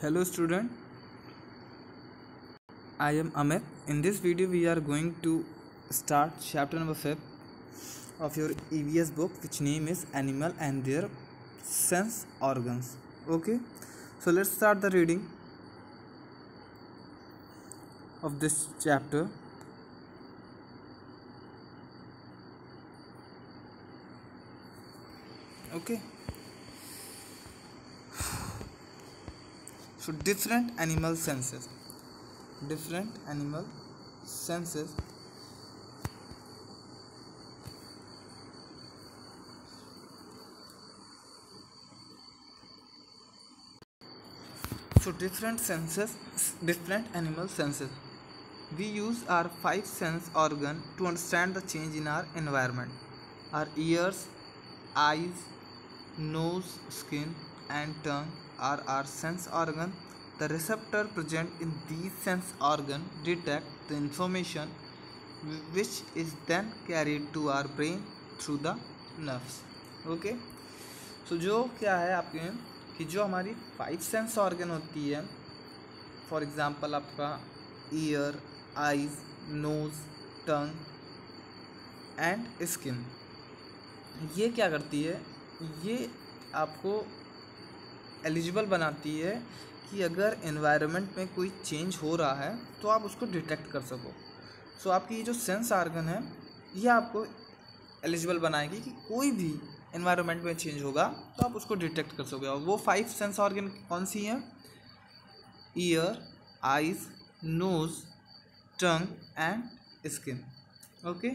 Hello student, I am Amit. In this video we are going to start chapter number 5 of your EVS book, which name is Animal and Their Sense Organs. Okay, so let's start the reading of this chapter. Okay, so different animal senses. So different animal senses. We use our five sense organ to understand the change in our environment. Our ears, eyes, nose, skin and tongue are our sense organ. The receptor present in these sense organ detect the information which is then carried to our brain through the nerves. Okay, so जो क्या है आपके कि जो हमारी five sense organ होती है, for example आपका ear, eyes, nose, tongue and skin, ये क्या करती है, ये आपको एलिजिबल बनाती है कि अगर एनवायरनमेंट में कोई चेंज हो रहा है तो आप उसको डिटेक्ट कर सको. सो आपकी ये जो सेंस ऑर्गन है ये आपको एलिजिबल बनाएगी कि कोई भी एनवायरनमेंट में चेंज होगा तो आप उसको डिटेक्ट कर सकोगे. और वो फाइव सेंस ऑर्गन कौन सी हैं? Ear, eyes, nose, tongue and skin. Okay,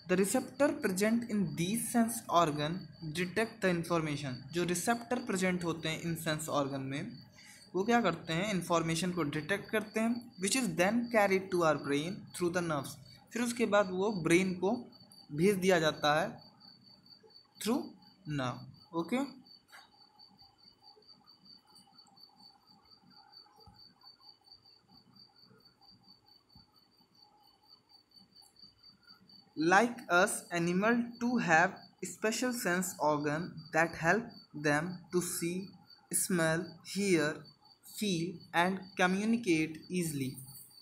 the receptor present in these sense organ detect the information. जो रिसेप्टर प्रेजेंट होते हैं इन सेंस ऑर्गन में, वो क्या करते हैं, इंफॉर्मेशन को डिटेक्ट करते हैं, which is then carried to our brain through the nerves. फिर उसके बाद वो ब्रेन को भेज दिया जाता है through nerve. Okay, like us, animal too have special sense organ that help them to see, smell, hear, feel and communicate easily.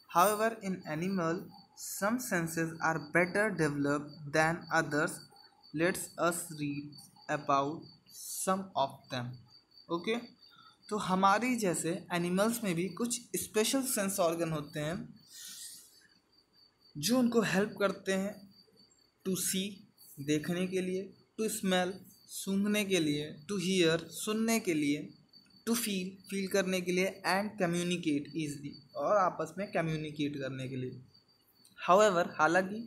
However, in animal, some senses are better developed than others. Let's us read about some of them. Okay, तो हमारी जैसे animals में भी कुछ special sense organ होते हैं जो उनको हेल्प करते हैं टू सी, देखने के लिए, टू स्मेल, सूंघने के लिए, टू हियर, सुनने के लिए, टू फील करने के लिए एंड कम्युनिकेट ईजली, और आपस में कम्युनिकेट करने के लिए. हाउएवर, हालांकि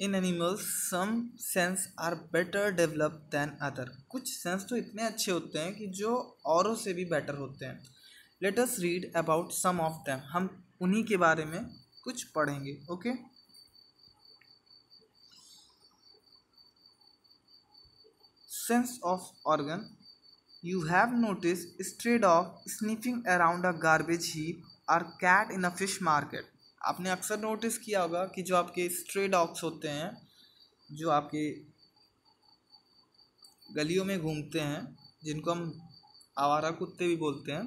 in animals some sense are better developed than other. कुछ सेंस तो इतने अच्छे होते हैं कि जो औरों से भी बेटर होते हैं. Let us read about some of them. हम उन्हीं के बारे में कुछ पढ़ेंगे. Okay, sense of organ. You have noticed stray dog sniffing around a garbage heap or cat in a fish market. आपने अक्सर नोटिस किया होगा कि जो आपके स्ट्रे डॉग्स होते हैं, जो आपके गलियों में घूमते हैं, जिनको हम आवारा कुत्ते भी बोलते हैं,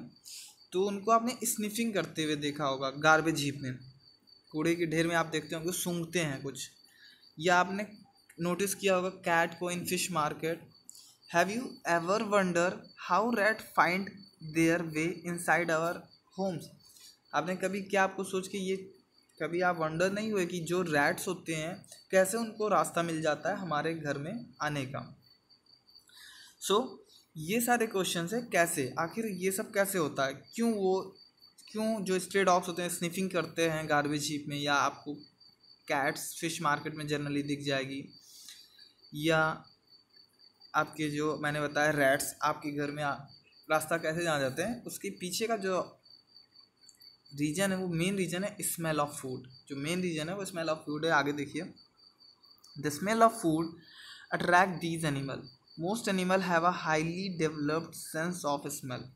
तो उनको आपने स्निफिंग करते हुए देखा होगा गार्बेज हीप में. कूड़े के ढेर में आप देखते होंगे सूंघते हैं कुछ. या आपने नोटिस किया होगा कैट को in fish market. Have you ever wondered how rats find their way inside our homes? आपने कभी क्या आपको सोच के ये कभी आप वंडर नहीं हुए कि जो रैट्स होते हैं कैसे उनको रास्ता मिल जाता है हमारे घर में आने का? सो ये सारे क्वेश्चन है, कैसे, आखिर ये सब कैसे होता है, क्यों जो स्ट्रे डॉग्स होते हैं स्निफिंग करते हैं गार्बेज हीप में, या आपको कैट्स फिश मार्केट में जनरली दिख जाएगी, या आपके जो मैंने बताया रैट्स आपके घर में रास्ता कैसे जा जाते हैं, उसके पीछे का जो रीजन है वो मेन रीजन है स्मेल ऑफ फूड. जो मेन रीजन है वो स्मेल ऑफ फूड है. आगे देखिए, the smell of food attract these animal. Most animal have a highly developed sense of smell.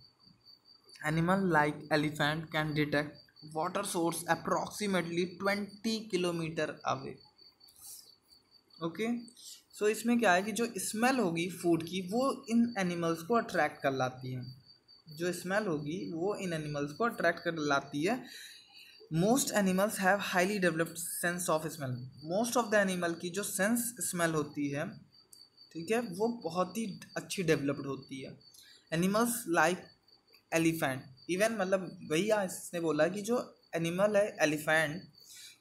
Animal like elephant can detect water source approximately 20 kilometre away. Okay, so इसमें क्या है कि जो smell होगी food की वो इन एनिमल्स को attract कर लाती है. जो स्मेल होगी वो इन एनिमल्स को अट्रैक्ट कर लाती है। Most animals have highly developed sense of smell. Most of the animal की जो सेंस स्मेल होती है, ठीक है, वो बहुत ही अच्छी डेवलप्ड होती है। एनिमल्स लाइक एलिफेंट, इवन मतलब वही इसने बोला कि जो एनिमल है elephant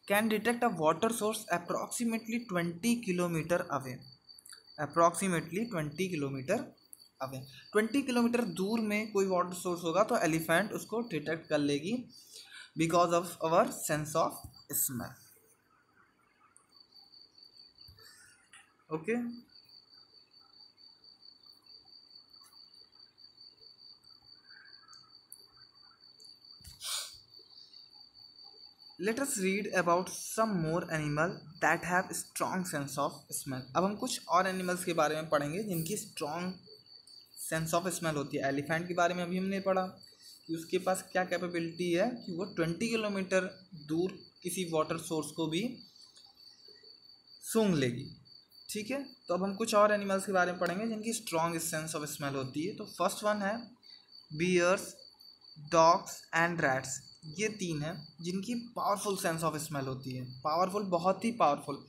can detect a water source approximately 20 kilometre away. Approximately 20 kilometre away, 20 kilometre दूर में कोई वाटर सोर्स होगा तो एलिफेंट उसको डिटेक्ट कर लेगी because of our sense of smell. Okay, let us read about some more animal that have strong sense of smell. अब हम कुछ और एनिमल्स के बारे में पढ़ेंगे जिनकी स्ट्रॉन्ग सेंस ऑफ स्मेल होती है। एलिफेंट के बारे में अभी हमने पढ़ा कि उसके पास क्या कैपेबिलिटी है कि वो 20 किलोमीटर दूर किसी वाटर सोर्स को भी सूंघ लेगी। ठीक है, तो अब हम कुछ और एनिमल्स के बारे में पढ़ेंगे जिनकी स्ट्रॉन्ग सेंस ऑफ स्मेल होती है। तो फर्स्ट वन है बियर्स, डॉग्स एंड रैट्स। ये तीन हैं जिनकी पावरफुल सेंस ऑफ स्मेल होती है। पावरफुल, बहुत ही पावरफुल।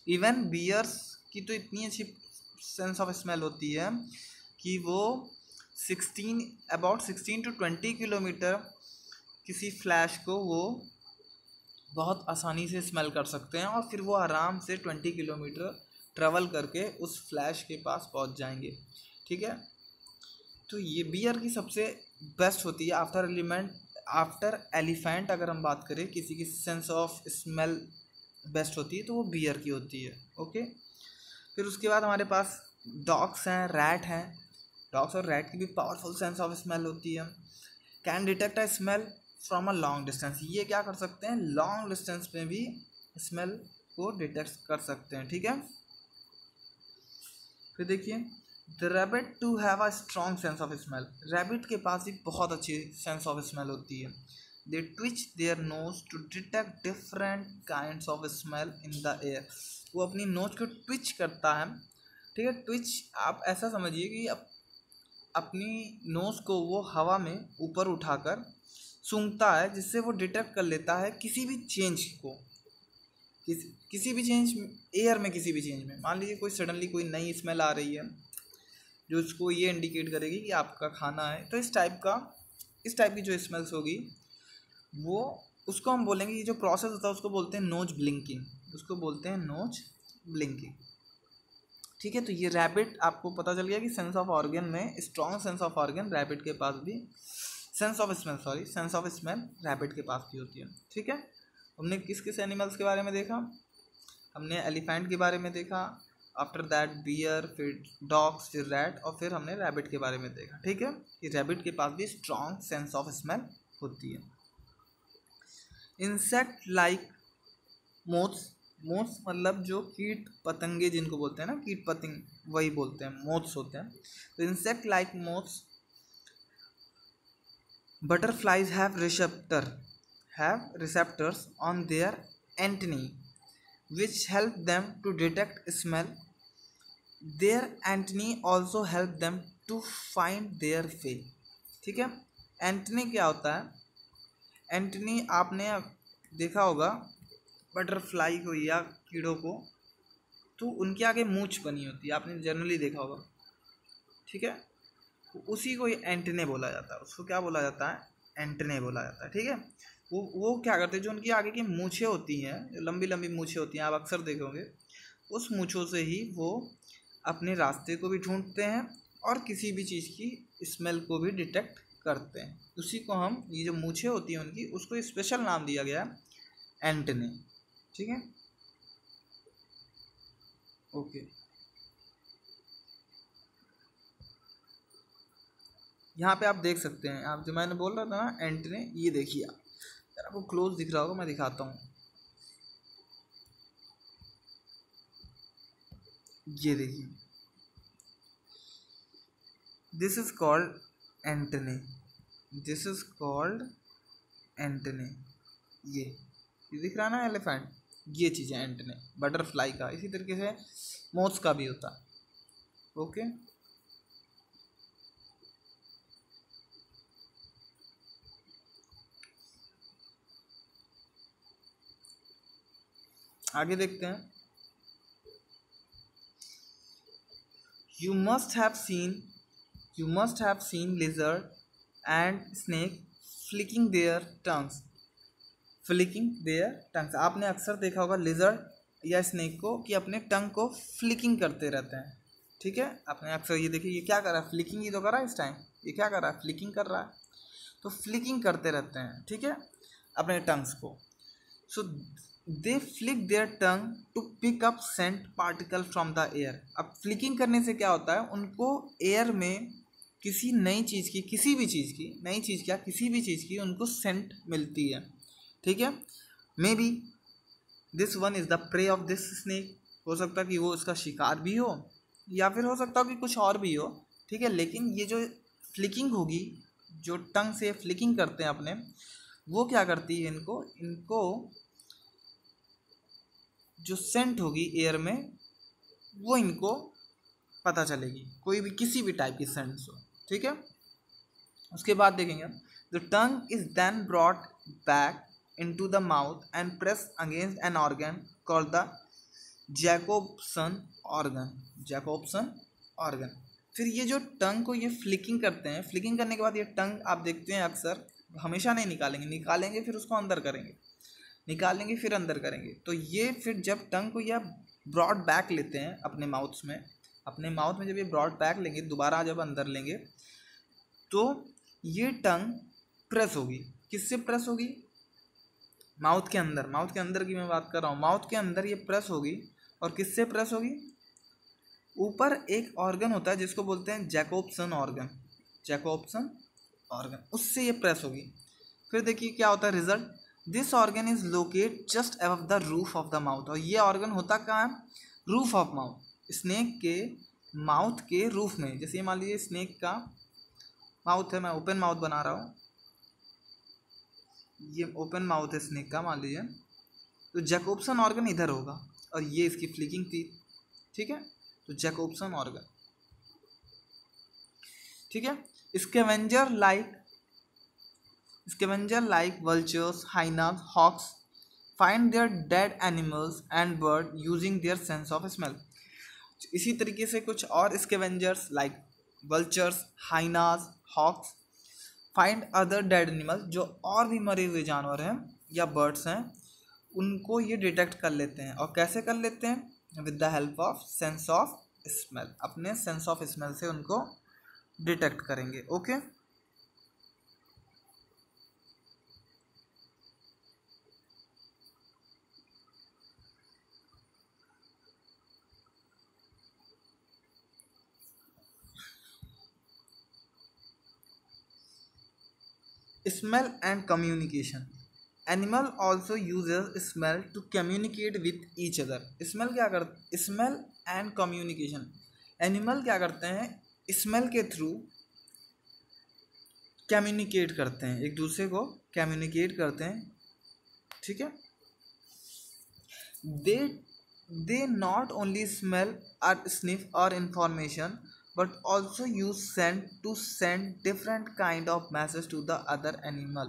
इवन बियर्स की तो इतनी अच्छी सेंस ऑफ स्मेल होती है कि वो 16 to 20 किलोमीटर किसी फ्लैश को वो बहुत आसानी से स्मेल कर सकते हैं और फिर वो आराम से 20 किलोमीटर ट्रेवल करके उस फ्लैश के पास पहुंच जाएंगे। ठीक है, तो ये बियर की सबसे बेस्ट होती है आफ्टर एलिफेंट। अगर हम बात करें किसी की सेंस ऑफ स्मेल बेस्ट होती है तो वो बियर की होती है। ओके, फिर उसके बाद हमारे पास डॉग्स हैं, रैट हैं। डॉग्स और रैट की भी पावरफुल सेंस ऑफ स्मेल होती है। Can detect a smell from a long distance. ये क्या कर सकते हैं, लॉन्ग डिस्टेंस में भी स्मेल को डिटेक्ट कर सकते हैं। ठीक है, फिर देखिए the rabbit too have a strong sense of smell. Rabbit के पास भी बहुत अच्छी सेंस ऑफ स्मेल होती है। They twitch their nose to detect different kinds of smell in the air. वो अपनी नोज को ट्विच करता है। ठीक है, ट्विच आप ऐसा समझिए कि अपनी नोज को वो हवा में ऊपर उठाकर सूंघता है, जिससे वो डिटेक्ट कर लेता है किसी भी चेंज को, किसी भी चेंज एयर में, किसी भी चेंज में। मान लीजिए कोई सडनली कोई नई स्मेल आ रही है जो उसको ये इंडिकेट करेगी कि आपका खाना है, तो इस टाइप की जो स्मेल्स होगी वो, उसको हम बोलेंगे, ये जो प्रोसेस होता है उसको बोलते हैं नोज ब्लिंकिंग। उसको बोलते हैं नोज ब्लिंकिंग। ठीक है, तो ये रैबिट, आपको पता चल गया कि सेंस ऑफ ऑर्गन में strong sense of organ rabbit के पास भी, सेंस ऑफ स्मेल रैबिट के पास भी होती है। ठीक है, हमने किस किस एनिमल्स के बारे में देखा, हमने एलिफेंट के बारे में देखा, आफ्टर दैट बियर, फिर डॉग्स, फिर रैट, और फिर हमने रैबिट के बारे में देखा। ठीक है, कि रैबिट के पास भी स्ट्रॉन्ग सेंस ऑफ स्मेल होती है। इंसेक्ट लाइक मोथ्स, मोथ्स मतलब जो कीट पतंगे जिनको बोलते हैं ना, कीट पतंग, वही बोलते हैं, मोथ्स होते हैं। तो insect like moths, butterflies have receptors on their antennae which help them to detect smell. Their antennae also help them to find their prey. ठीक है, एंटनी क्या होता है, एंटनी आपने देखा होगा बटरफ्लाई को या कीड़ों को, तो उनके आगे मूंछ बनी होती है, आपने जनरली देखा होगा। ठीक है, उसी को एंटने बोला जाता है। उसको क्या बोला जाता है, एंटने बोला जाता है। ठीक है, वो क्या करते हैं, जो उनकी आगे की मूछें होती हैं, लंबी लंबी मूछें होती हैं, आप अक्सर देखोगे, उस मूछों से ही वो अपने रास्ते को भी ढूंढते हैं और किसी भी चीज़ की स्मेल को भी डिटेक्ट करते हैं। उसी को हम, ये जो मूछें होती हैं उनकी, उसको स्पेशल नाम दिया गया एंटने। ठीक है, ओके, यहाँ पे आप देख सकते हैं, आप जो मैंने बोल रहा था ना एंटने, ये देखिए आप, अगर आपको क्लोज दिख रहा होगा, मैं दिखाता हूँ, ये देखिए, this is called antennae, this is called antennae. ये दिख रहा है ना एलिफेंट, ये चीज़ है एंटने, बटरफ्लाई का। इसी तरीके से मोथ्स का भी होता है। ओके, आगे देखते हैं। You must have seen lizard and snake flicking their tongues. आपने अक्सर देखा होगा लिजर्ड या स्नेक को कि अपने टंग को फ्लिकिंग करते रहते हैं। ठीक है, आपने अक्सर ये देखिए, ये क्या कर रहा है, फ्लिकिंग ही तो कर रहा है इस टाइम। ये क्या कर रहा है, फ्लिकिंग कर रहा है। तो फ्लिकिंग करते रहते हैं, ठीक है, अपने टंग्स को। So they flick their tongue to pick up scent particle from the air. अब फ्लिकिंग करने से क्या होता है, उनको एयर में किसी नई चीज़ की, किसी भी चीज़ की, नई चीज़ क्या, किसी भी चीज़ की उनको सेंट मिलती है। ठीक है, may be this one is the prey of this snake. हो सकता है कि वो इसका शिकार भी हो, या फिर हो सकता है कि कुछ और भी हो। ठीक है, लेकिन ये जो फ्लिकिंग होगी, जो टंग से फ्लिकिंग करते हैं अपने, वो क्या करती है, इनको जो सेंट होगी एयर में, वो इनको पता चलेगी, कोई भी किसी भी टाइप की सेंट्स हो। ठीक है, उसके बाद देखेंगे, the tongue is then brought back into the mouth and press against an organ called the Jacobson organ। फिर ये जो टंग को ये फ्लिकिंग करते हैं, फ्लिकिंग करने के बाद ये टंग आप देखते हैं अक्सर हमेशा नहीं निकालेंगे फिर उसको अंदर करेंगे, निकालेंगे फिर अंदर करेंगे। तो ये फिर जब टंग को यह ब्रॉड बैक लेते हैं अपने माउथ में जब ये ब्रॉड बैक लेंगे, दोबारा जब अंदर लेंगे, तो ये टंग प्रेस होगी। किससे प्रेस होगी, माउथ के अंदर की मैं बात कर रहा हूँ। माउथ के अंदर ये प्रेस होगी, और किससे प्रेस होगी, ऊपर एक ऑर्गन होता है जिसको बोलते हैं जैकोब्सन ऑर्गन, उससे ये प्रेस होगी। फिर देखिए क्या होता है result, this organ is locate just above the roof of the mouth. और ये ऑर्गन होता कहाँ है, रूफ ऑफ माउथ, स्नेक के माउथ के रूफ में। जैसे ये मान लीजिए स्नेक का माउथ है, मैं ओपन माउथ बना रहा हूँ, ये ओपन माउथ है स्नेक का मान लीजिए, तो जैकोब्सन ऑर्गन इधर होगा और ये इसकी फ्लिकिंग थी। ठीक है, तो जैकोब्सन ऑर्गन। ठीक है, scavenger like vultures, hyenas, hawks find their dead animals and bird using their sense of smell. इसी तरीके से कुछ और scavengers like vultures, hyenas, hawks find other dead animals, जो और भी मरे हुए जानवर हैं या बर्ड्स हैं, उनको ये डिटेक्ट कर लेते हैं। और कैसे कर लेते हैं, with the help of sense of smell, अपने सेंस ऑफ स्मेल से उनको डिटेक्ट करेंगे। Okay, smell and communication. Animal also uses smell to communicate with each other. Smell and communication, animal क्या करते हैं, स्मेल के थ्रू कम्युनिकेट करते हैं, एक दूसरे को कम्युनिकेट करते हैं। ठीक है, दे नॉट ओनली स्मेल और स्निफ और information but also use scent to send different kind of message to the other animal।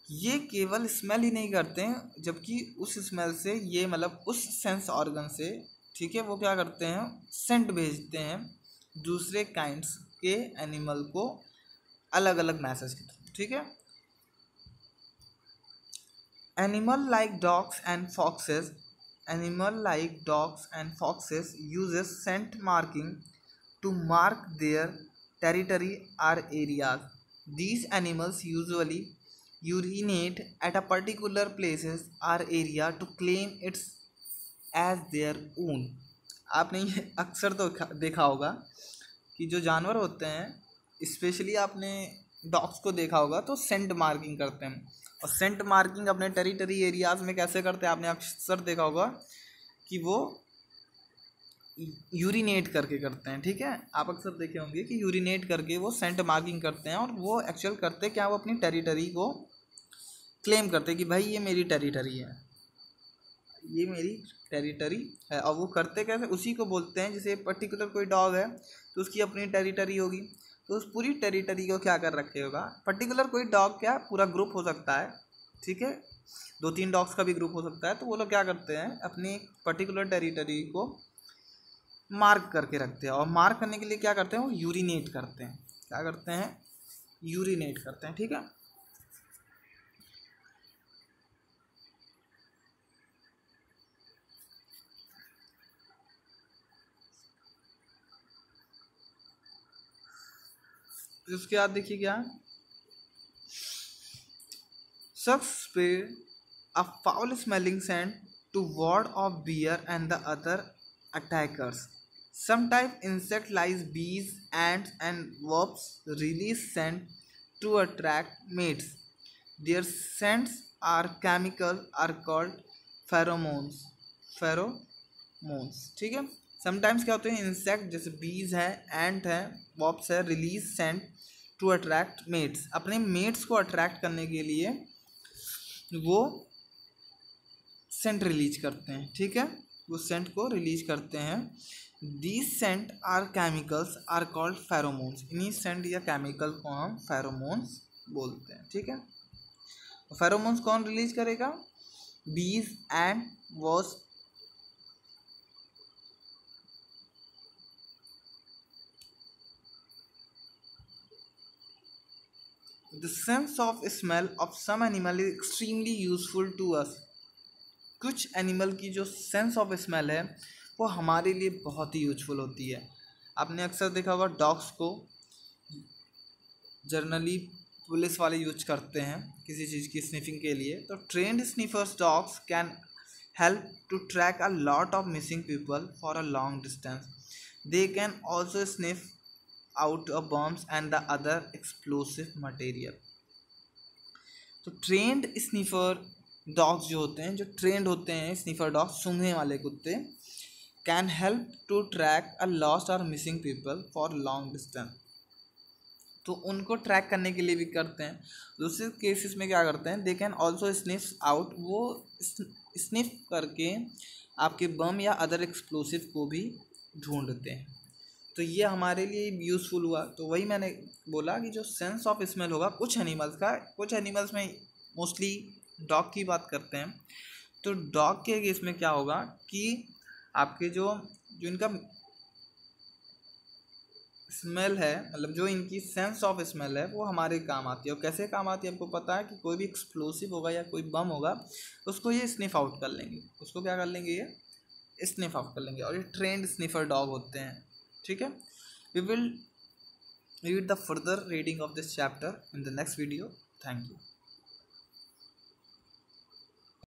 ये केवल स्मेल ही नहीं करते हैं, जबकि उस स्मेल से ये मतलब उस सेंस ऑर्गन से, ठीक है, वो क्या करते हैं, सेंट भेजते हैं दूसरे काइंड्स के एनिमल को अलग अलग मैसेज के थ्रू। ठीक है, animal like dogs and foxes uses scent marking to mark their territory or areas। These animals usually urinate at a particular places or area to claim it as their own। आपने ये अक्सर तो देखा होगा कि जो जानवर होते हैं, स्पेशली आपने डॉग्स को देखा होगा, तो सेंट मार्किंग करते हैं। और सेंट मार्किंग अपने टेरिटरी एरियाज़ में कैसे करते हैं, आपने अक्सर देखा होगा कि वो यूरिनेट करके करते हैं। ठीक है, आप अक्सर देखे होंगे कि यूरिनेट करके वो सेंट मार्किंग करते हैं, और वो एक्चुअल करते क्या, वो अपनी टेरिटरी को क्लेम करते हैं कि भाई ये मेरी टेरिटरी है, ये मेरी टेरिटरी है। और वो करते कैसे, उसी को बोलते हैं, जैसे पर्टिकुलर कोई डॉग है तो उसकी अपनी टेरिटरी होगी, तो उस पूरी टेरिटरी को क्या कर रखे होगा, पर्टिकुलर कोई डॉग क्या पूरा ग्रुप हो सकता है, ठीक है, 2-3 डॉग्स का भी ग्रुप हो सकता है। तो वो लोग क्या करते हैं, अपनी पर्टिकुलर टेरिटरी को मार्क करके रखते हैं, और मार्क करने के लिए क्या करते हैं, वो यूरिनेट करते हैं। क्या करते हैं, यूरिनेट करते हैं, ठीक है। उसके बाद देखिए क्या, sucks spray a foul smelling scent to ward off bear and the other attackers. Sometimes insect lice, bees, ants, and wasps release scent to attract mates. Their scents are chemical are called pheromones. Pheromones, ठीक है। Sometimes क्या होते हैं, insect जैसे बीज है, एंट है, wasps है, release scent to attract mates, अपने मेट्स को अट्रैक्ट करने के लिए वो सेंट रिलीज करते हैं, ठीक है, वो सेंट को रिलीज करते हैं। These scent are chemicals are called pheromones. इन्हीं सेंट या केमिकल को हम फेरोमोन्स बोलते हैं, ठीक है। फेरोमोन्स कौन रिलीज करेगा, बीज and wasp. The sense of smell of some animal is extremely useful to us. कुछ एनिमल की जो सेंस ऑफ स्मेल है वो हमारे लिए बहुत ही यूजफुल होती है। आपने अक्सर देखा होगा डॉग्स को जनरली पुलिस वाले यूज करते हैं किसी चीज़ की स्निफिंग के लिए। तो trained sniffers dogs can help to track a lot of missing people for a long distance. They can also sniff out of bombs and the other explosive material. तो trained sniffer dogs जो होते हैं, जो trend होते हैं sniffer dogs, सूंघने वाले कुत्ते, can help to track a lost और missing people for long distance. तो उनको ट्रैक करने के लिए भी करते हैं। दूसरे केसेस में क्या करते हैं, दे कैन ऑल्सो स्निफ आउट, वो स्निफ करके आपके बम या अदर एक्सप्लोसिव को भी ढूंढते हैं। तो ये हमारे लिए यूज़फुल हुआ। तो वही मैंने बोला कि जो सेंस ऑफ स्मेल होगा कुछ एनिमल्स का, कुछ एनिमल्स में मोस्टली डॉग की बात करते हैं। तो डॉग के केस में क्या होगा कि आपके जो इनका स्मेल है, मतलब जो इनकी सेंस ऑफ स्मेल है वो हमारे काम आती है। और कैसे काम आती है, आपको पता है कि कोई भी एक्सप्लोसिव होगा या कोई बम होगा उसको ये स्निफ आउट कर लेंगे। उसको क्या कर लेंगे, ये स्निफ आउट कर लेंगे। और ये ट्रेंड स्निफर डॉग होते हैं, ठीक है। We will read the further reading of this chapter in the next video. Thank you.